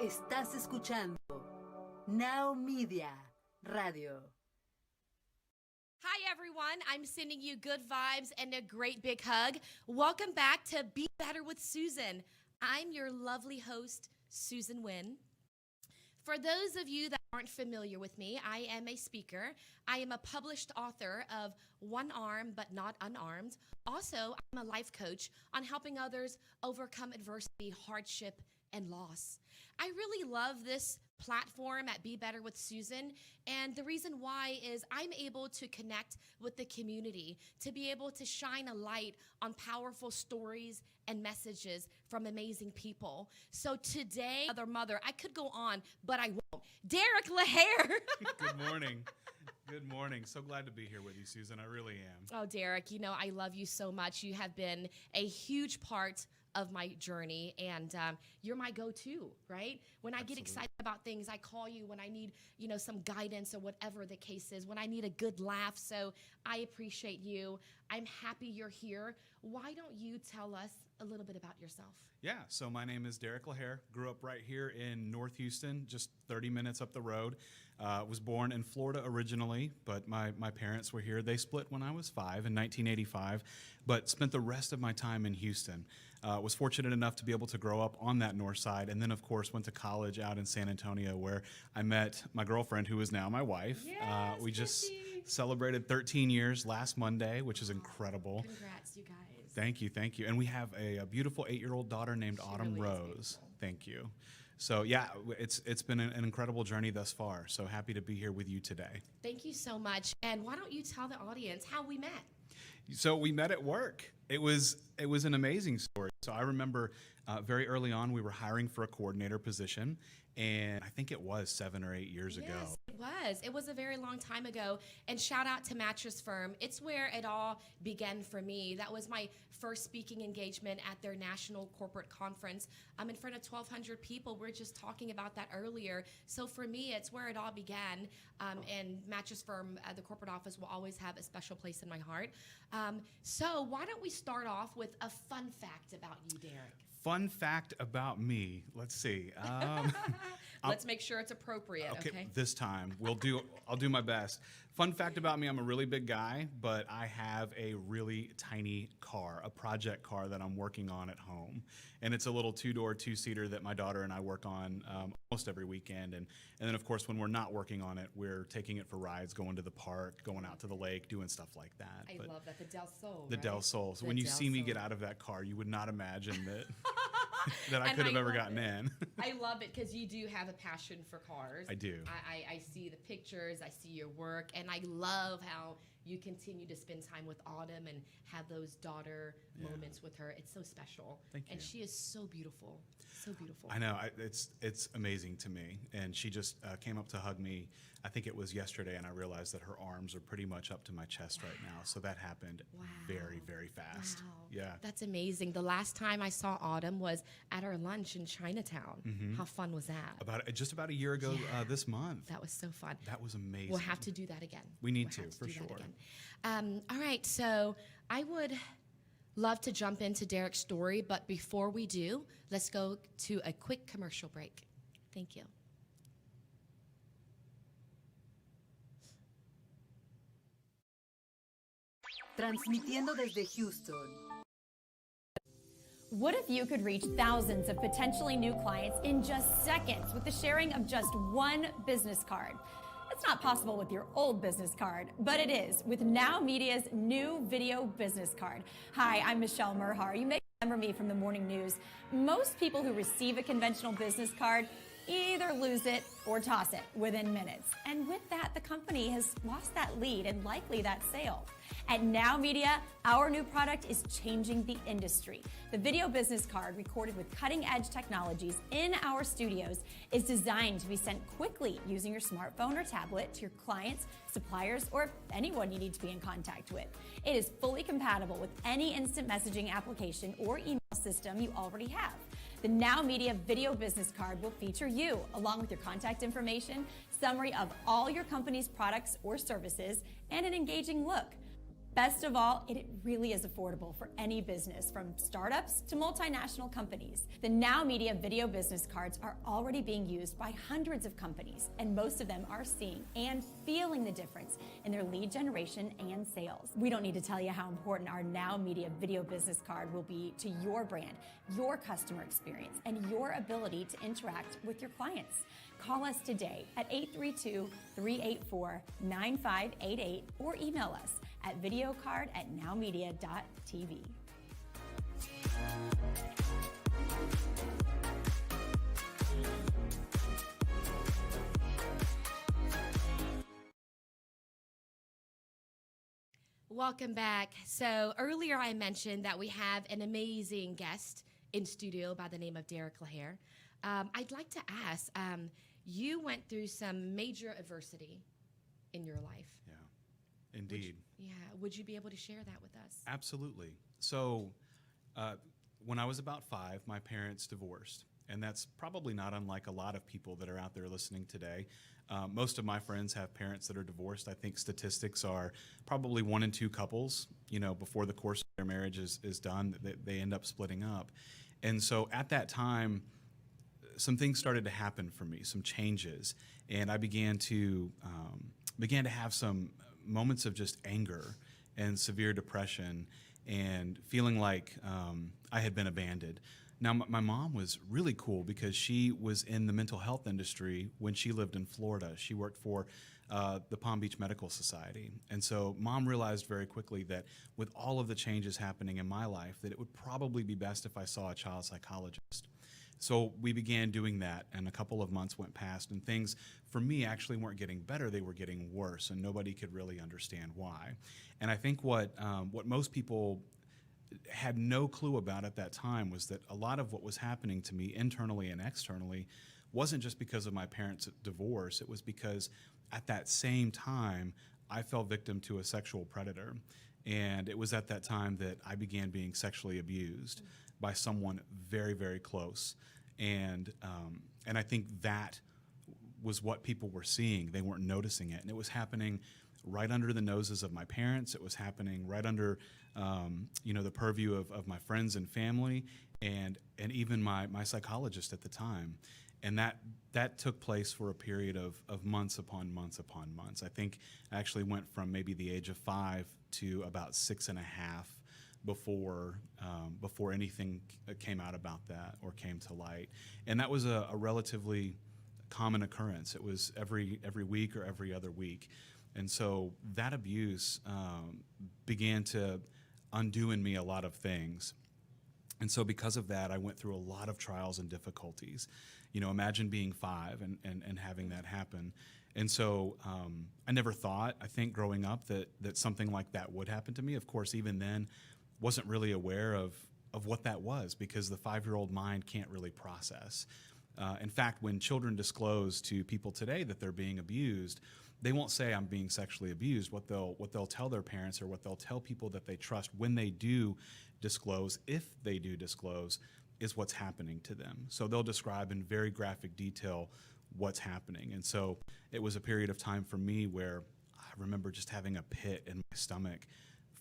Estás escuchando NowMedia Radio. Hi, everyone. I'm sending you good vibes and a great big hug. Welcome back to Be Better with Susan. I'm your lovely host, Susan Wynn. For those of you that aren't familiar with me, I am a speaker. I am a published author of One Arm But Not Unarmed. Also, I'm a life coach on helping others overcome adversity, hardship, and loss. I really love this platform at Be Better with Susan, and the reason why is I'm able to connect with the community, to be able to shine a light on powerful stories and messages from amazing people. So today, mother, I could go on, but I won't. Derek LaHare. Good morning. Good morning. So glad to be here with you, Susan. I really am. Oh, Derek, you know I love you so much. You have been a huge part of my journey, and you're my go-to, right? When I get excited about things, I call you when I need, some guidance or whatever the case is, when I need a good laugh. So I appreciate you. I'm happy you're here. Why don't you tell us a little bit about yourself? Yeah, so my name is Derek LaHare. Grew up right here in North Houston, just 30 minutes up the road. Was born in Florida originally, but my parents were here. They split when I was 5 in 1985, but spent the rest of my time in Houston. Was fortunate enough to be able to grow up on that north side, and then, of course, went to college out in San Antonio, where I met my girlfriend, who is now my wife. Yes, we just celebrated 13 years last Monday, which is incredible. Congrats, you guys. Thank you, thank you. And we have a beautiful 8-year-old daughter named Autumn Rose. Thank you. So yeah, it's been an incredible journey thus far. So happy to be here with you today. Thank you so much. And why don't you tell the audience how we met? So we met at work. It was an amazing story. So I remember very early on we were hiring for a coordinator position, and I think it was 7 or 8 years ago. Yes, it was. It was a very long time ago. And shout out to Mattress Firm. It's where it all began for me. That was my first speaking engagement at their national corporate conference. I'm in front of 1,200 people. We were just talking about that earlier. So for me, it's where it all began. And Mattress Firm, the corporate office, will always have a special place in my heart. So why don't we start off with a fun fact about you, Derek? Fun fact about me. Let's see. Let's make sure it's appropriate. Okay. This time I'll do my best. Fun fact about me: I'm a really big guy, but I have a really tiny car, a project car that I'm working on at home, and it's a little 2-door, 2-seater that my daughter and I work on almost every weekend. And then of course when we're not working on it, we're taking it for rides, going to the park, going out to the lake, doing stuff like that. I love that, the Del Sol. The right? Del Sol. So the when you Del see me Sol. get out of that car, you would not imagine that that I could have ever gotten in. I love it because you do have a passion for cars. I do. I see the pictures, I see your work, and I love how you continue to spend time with Autumn and have those daughter moments with her. It's so special. Thank you. And she is so beautiful. So beautiful. I know. It's amazing to me. And she just came up to hug me. I think it was yesterday, and I realized that her arms are pretty much up to my chest right now. So that happened very, very fast. Wow. Yeah. That's amazing. The last time I saw Autumn was at our lunch in Chinatown. Mm-hmm. How fun was that? Just about a year ago this month. That was so fun. That was amazing. We'll have to do that again. We need We'll to, for do sure. that again. All right, so I would love to jump into Derek's story, but before we do, let's go to a quick commercial break. Thank you. Transmitiendo desde Houston. What if you could reach thousands of potentially new clients in just seconds with the sharing of just one business card? It's not possible with your old business card, but it is with NowMedia's new video business card. Hi, I'm Michelle Merhar. You may remember me from the morning news. Most people who receive a conventional business card either lose it or toss it within minutes. And with that, the company has lost that lead and likely that sale. At NowMedia, our new product is changing the industry. The video business card, recorded with cutting-edge technologies in our studios, is designed to be sent quickly using your smartphone or tablet to your clients, suppliers, or anyone you need to be in contact with. It is fully compatible with any instant messaging application or email system you already have. The NowMedia Video Business Card will feature you, along with your contact information, summary of all your company's products or services, and an engaging look. Best of all, it really is affordable for any business, from startups to multinational companies. The NowMedia video business cards are already being used by hundreds of companies, and most of them are seeing and feeling the difference in their lead generation and sales. We don't need to tell you how important our NowMedia video business card will be to your brand, your customer experience, and your ability to interact with your clients. Call us today at 832-384-9588 or email us at videocard@nowmedia.tv. Welcome back. So earlier I mentioned that we have an amazing guest in studio by the name of Derek LaHare. I'd like to ask, you went through some major adversity in your life. Yeah, indeed. Would you be able to share that with us? Absolutely. So when I was about 5, my parents divorced. And that's probably not unlike a lot of people that are out there listening today. Most of my friends have parents that are divorced. I think statistics are probably 1 in 2 couples, before the course of their marriage is done, they end up splitting up. And so at that time, some things started to happen for me, some changes. And I began to have some moments of just anger and severe depression and feeling like I had been abandoned. Now, my mom was really cool because she was in the mental health industry when she lived in Florida. She worked for the Palm Beach Medical Society. And so Mom realized very quickly that with all of the changes happening in my life, that it would probably be best if I saw a child psychologist. So we began doing that, and a couple of months went past, and things for me actually weren't getting better, they were getting worse, and nobody could really understand why. And I think what most people had no clue about at that time was that a lot of what was happening to me internally and externally wasn't just because of my parents' divorce. It was because at that same time, I fell victim to a sexual predator. And it was at that time that I began being sexually abused by someone very, very close. And I think that was what people were seeing. They weren't noticing it. And it was happening right under the noses of my parents. It was happening right under the purview of my friends and family, and even my psychologist at the time. And that took place for a period of months upon months upon months. I think I actually went from maybe the age of 5 to about 6.5 before anything came out about that or came to light. And that was a relatively common occurrence. It was every week or every other week. And so that abuse began to undo in me a lot of things. And so because of that, I went through a lot of trials and difficulties. Imagine being 5 and having that happen. And so I never thought, I think growing up, that something like that would happen to me. Of course, even then, wasn't really aware of what that was, because the 5-year-old mind can't really process. In fact, when children disclose to people today that they're being abused, they won't say I'm being sexually abused. What they'll tell their parents, or what they'll tell people that they trust when they do disclose, if they do disclose, is what's happening to them. So they'll describe in very graphic detail what's happening. And so it was a period of time for me where I remember just having a pit in my stomach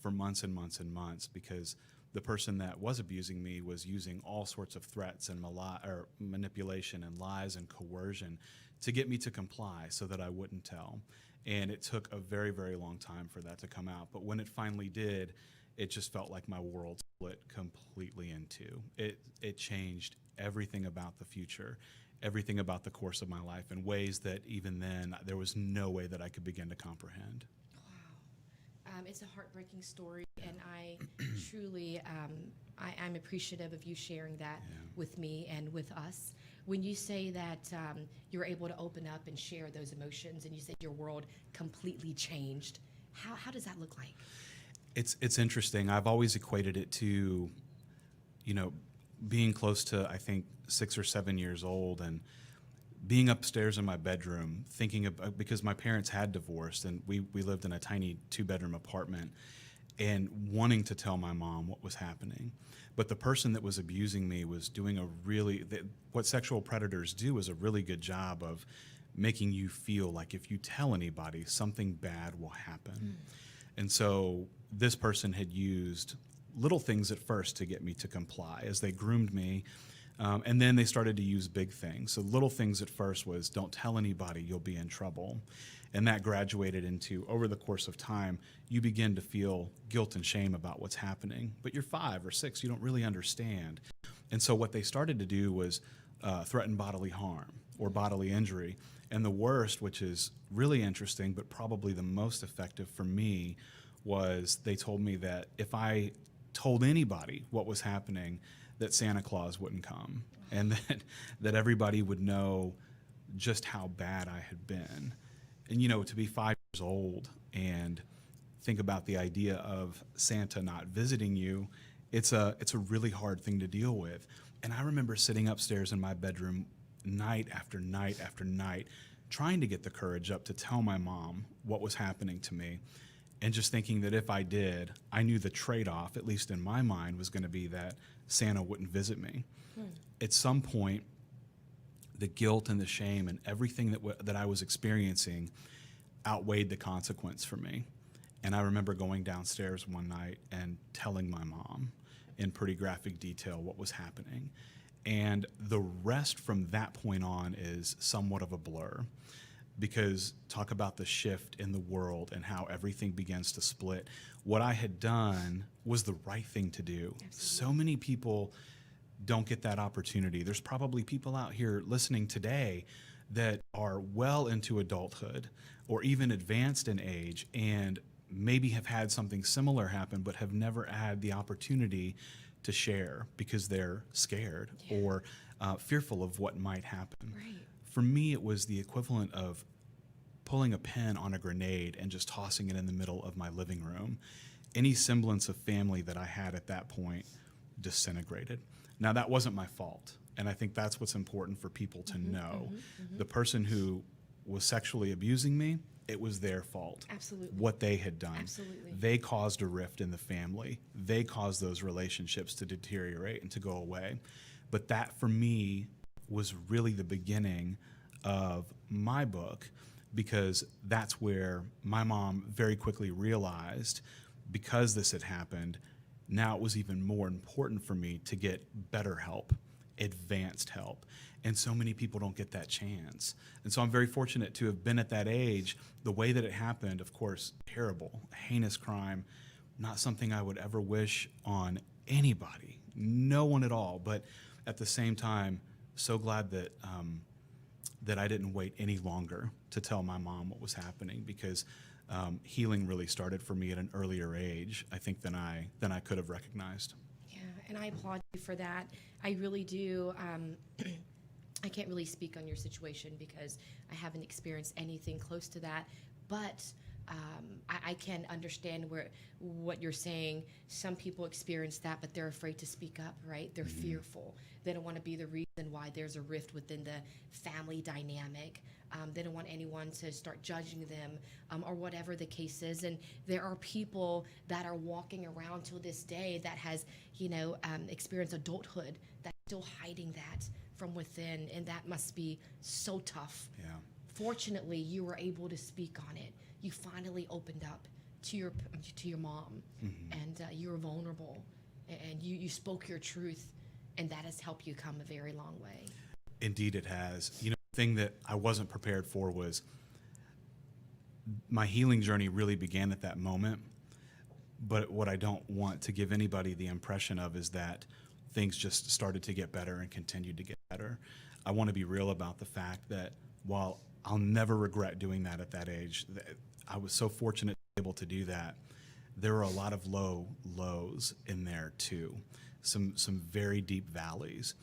for months and months and months, because the person that was abusing me was using all sorts of threats and manipulation and lies and coercion to get me to comply so that I wouldn't tell. And it took a very, very long time for that to come out. But when it finally did, it just felt like my world split completely in two. It changed everything about the future, everything about the course of my life in ways that even then there was no way that I could begin to comprehend. It's a heartbreaking story, and I truly, I'm appreciative of you sharing that with me and with us. When you say that you were able to open up and share those emotions, and you said your world completely changed, how does that look like? It's interesting. I've always equated it to, being close to, I think, 6 or 7 years old, and being upstairs in my bedroom, thinking about, because my parents had divorced and we lived in a tiny 2-bedroom apartment, and wanting to tell my mom what was happening. But the person that was abusing me was doing what sexual predators do is a really good job of making you feel like if you tell anybody, something bad will happen. And so this person had used little things at first to get me to comply as they groomed me. And then they started to use big things. So little things at first was, don't tell anybody, you'll be in trouble. And that graduated into, over the course of time, you begin to feel guilt and shame about what's happening. But you're 5 or 6, you don't really understand. And so what they started to do was threaten bodily harm or bodily injury. And the worst, which is really interesting, but probably the most effective for me, was they told me that if I told anybody what was happening, that Santa Claus wouldn't come, and that everybody would know just how bad I had been. And, you know, to be 5 years old and think about the idea of Santa not visiting you, it's a really hard thing to deal with. And I remember sitting upstairs in my bedroom night after night after night, trying to get the courage up to tell my mom what was happening to me, and just thinking that if I did, I knew the trade-off, at least in my mind, was going to be that Santa wouldn't visit me. At some point, the guilt and the shame and everything that I was experiencing outweighed the consequence for me. And I remember going downstairs one night and telling my mom in pretty graphic detail what was happening. And the rest from that point on is somewhat of a blur, because talk about the shift in the world and how everything begins to split. What I had done was the right thing to do. Absolutely. So many people don't get that opportunity. There's probably people out here listening today that are well into adulthood or even advanced in age and maybe have had something similar happen but have never had the opportunity to share because they're scared or fearful of what might happen. Right. For me, it was the equivalent of pulling a pin on a grenade and just tossing it in the middle of my living room. Any semblance of family that I had at that point disintegrated. Now, that wasn't my fault, and I think that's what's important for people to know. The person who was sexually abusing me, it was their fault. Absolutely. What they had done. Absolutely. They caused a rift in the family. They caused those relationships to deteriorate and to go away. But that, for me, was really the beginning of my book, because that's where my mom very quickly realized, because this had happened, now it was even more important for me to get better help, advanced help. And so many people don't get that chance. And so I'm very fortunate to have been at that age. The way that it happened, of course, terrible, heinous crime, not something I would ever wish on anybody, no one at all. But at the same time, so glad that that I didn't wait any longer to tell my mom what was happening, because healing really started for me at an earlier age, I think, than I could have recognized. Yeah, and I applaud you for that. I really do. I can't really speak on your situation because I haven't experienced anything close to that, but I can understand what you're saying. Some people experience that, but they're afraid to speak up, right? They're fearful. They don't want to be the reason why there's a rift within the family dynamic. They don't want anyone to start judging them or whatever the case is. And there are people that are walking around till this day that has, experienced adulthood that's still hiding that from within, and that must be so tough. Yeah. Fortunately, you were able to speak on it. You finally opened up to your mom, and you were vulnerable, and you spoke your truth, and that has helped you come a very long way. Indeed, it has. The thing that I wasn't prepared for was my healing journey really began at that moment. But what I don't want to give anybody the impression of is that things just started to get better and continued to get better. I want to be real about the fact that while I'll never regret doing that at that age, I was so fortunate to be able to do that. There were a lot of lows in there too, some very deep valleys.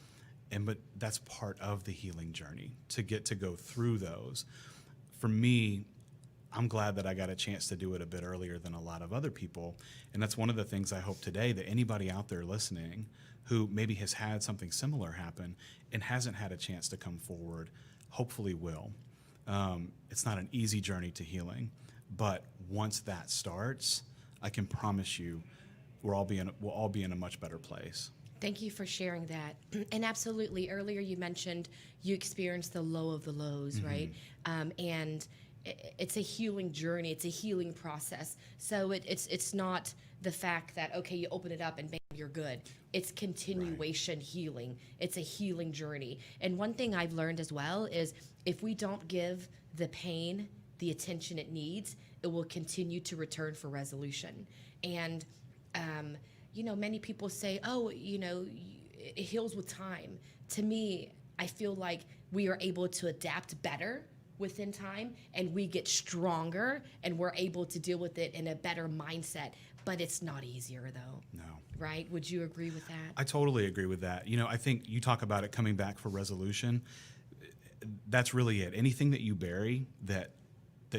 But that's part of the healing journey, to get to go through those. For me, I'm glad that I got a chance to do it a bit earlier than a lot of other people. And that's one of the things I hope today, that anybody out there listening who maybe has had something similar happen and hasn't had a chance to come forward, hopefully will. It's not an easy journey to healing, but once that starts, I can promise you we'll all be in a much better place. Thank you for sharing that. And absolutely, earlier you mentioned you experienced the low of the lows, right? And it's a healing journey. It's a healing process. So it's not the fact that, okay, you open it up and bam, you're good. It's continuation healing. It's a healing journey. And one thing I've learned as well is if we don't give the pain the attention it needs, it will continue to return for resolution. And, many people say, oh, it heals with time. To me, I feel like we are able to adapt better within time, and we get stronger, and we're able to deal with it in a better mindset. But it's not easier, though. No. Right? Would you agree with that? I totally agree with that. I think you talk about it coming back for resolution. That's really it. Anything that you bury that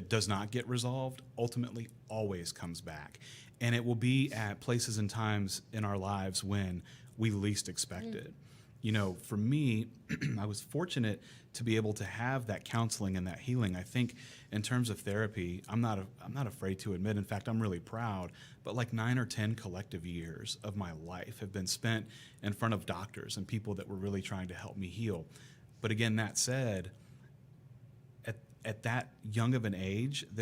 does not get resolved ultimately always comes back. And it will be at places and times in our lives when we least expect it. For me, I was fortunate to be able to have that counseling and that healing. I think in terms of therapy, I'm not afraid to admit, in fact, I'm really proud, but like 9 or 10 collective years of my life have been spent in front of doctors and people that were really trying to help me heal. But again, that said, at that young of an age, there